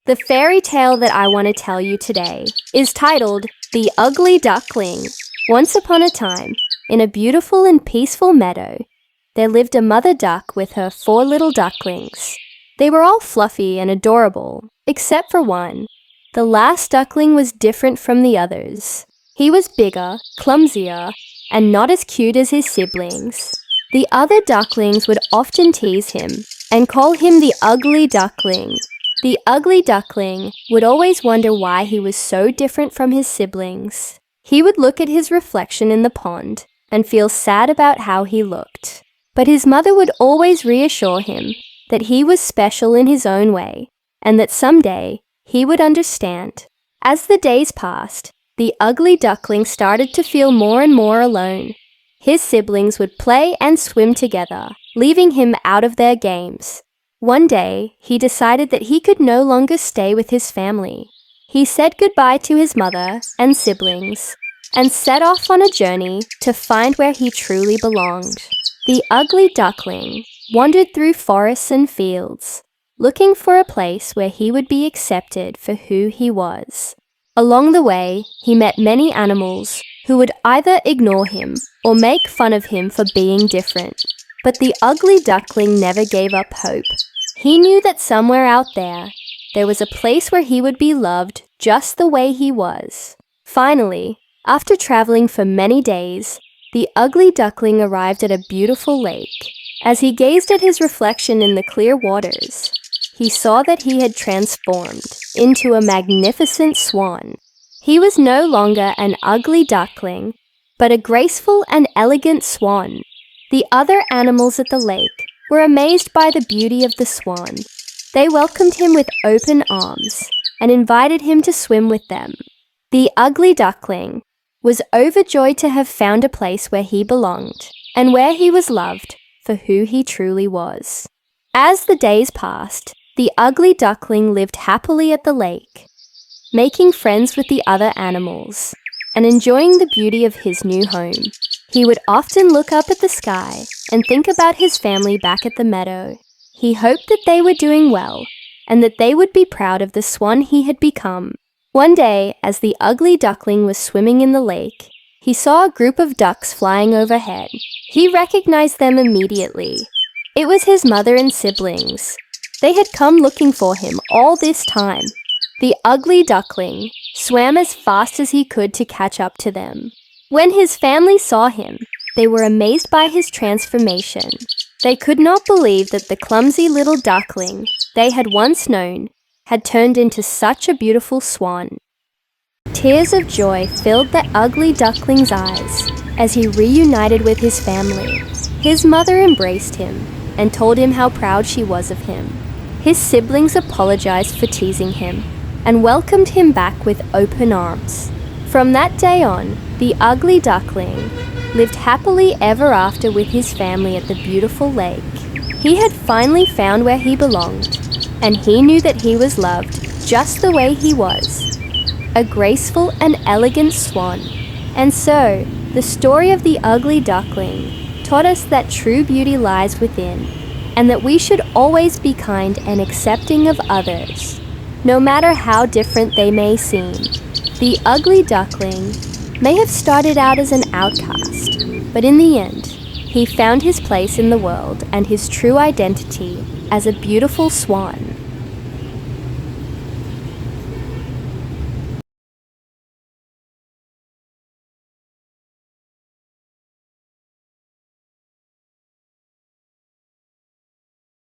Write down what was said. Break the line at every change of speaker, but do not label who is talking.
The fairy tale that I want to tell you today is titled The Ugly Duckling. Once upon a time, in a beautiful and peaceful meadow, there lived a mother duck with her 4 little ducklings. They were all fluffy and adorable, except for one. The last duckling was different from the others. He was bigger, clumsier, and not as cute as his siblings. The other ducklings would often tease him and call him the ugly duckling. The ugly duckling would always wonder why he was so different from his siblings. He would look at his reflection in the pond and feel sad about how he looked. But his mother would always reassure him that he was special in his own way and that someday he would understand. As the days passed, the ugly duckling started to feel more and more alone. His siblings would play and swim together, leaving him out of their games. One day, he decided that he could no longer stay with his family. He said goodbye to his mother and siblings and set off on a journey to find where he truly belonged. The ugly duckling wandered through forests and fields, looking for a place where he would be accepted for who he was. Along the way, he met many animals who would either ignore him or make fun of him for being different. But the ugly duckling never gave up hope. He knew that somewhere out there was a place where he would be loved just the way he was. Finally, after traveling for many days, the ugly duckling arrived at a beautiful lake. As he gazed at his reflection in the clear waters, he saw that he had transformed into a magnificent swan. He was no longer an ugly duckling, but a graceful and elegant swan. The other animals at the lake were amazed by the beauty of the swan. They welcomed him with open arms and invited him to swim with them. The ugly duckling was overjoyed to have found a place where he belonged and where he was loved for who he truly was. As the days passed, the ugly duckling lived happily at the lake, making friends with the other animals and enjoying the beauty of his new home. He would often look up at the sky and think about his family back at the meadow. He hoped that they were doing well and that they would be proud of the swan he had become. One day, as the ugly duckling was swimming in the lake, he saw a group of ducks flying overhead. He recognized them immediately. It was his mother and siblings. They had come looking for him all this time. The ugly duckling swam as fast as he could to catch up to them. When his family saw him, they were amazed by his transformation. They could not believe that the clumsy little duckling they had once known had turned into such a beautiful swan. Tears of joy filled the ugly duckling's eyes as he reunited with his family. His mother embraced him and told him how proud she was of him. His siblings apologized for teasing him and welcomed him back with open arms. From that day on, the ugly duckling lived happily ever after with his family at the beautiful lake. He had finally found where he belonged, and he knew that he was loved just the way he was, a graceful and elegant swan. And so, the story of the ugly duckling taught us that true beauty lies within, and that we should always be kind and accepting of others, no matter how different they may seem. The ugly duckling may have started out as an outcast, but in the end, he found his place in the world and his true identity as a beautiful swan.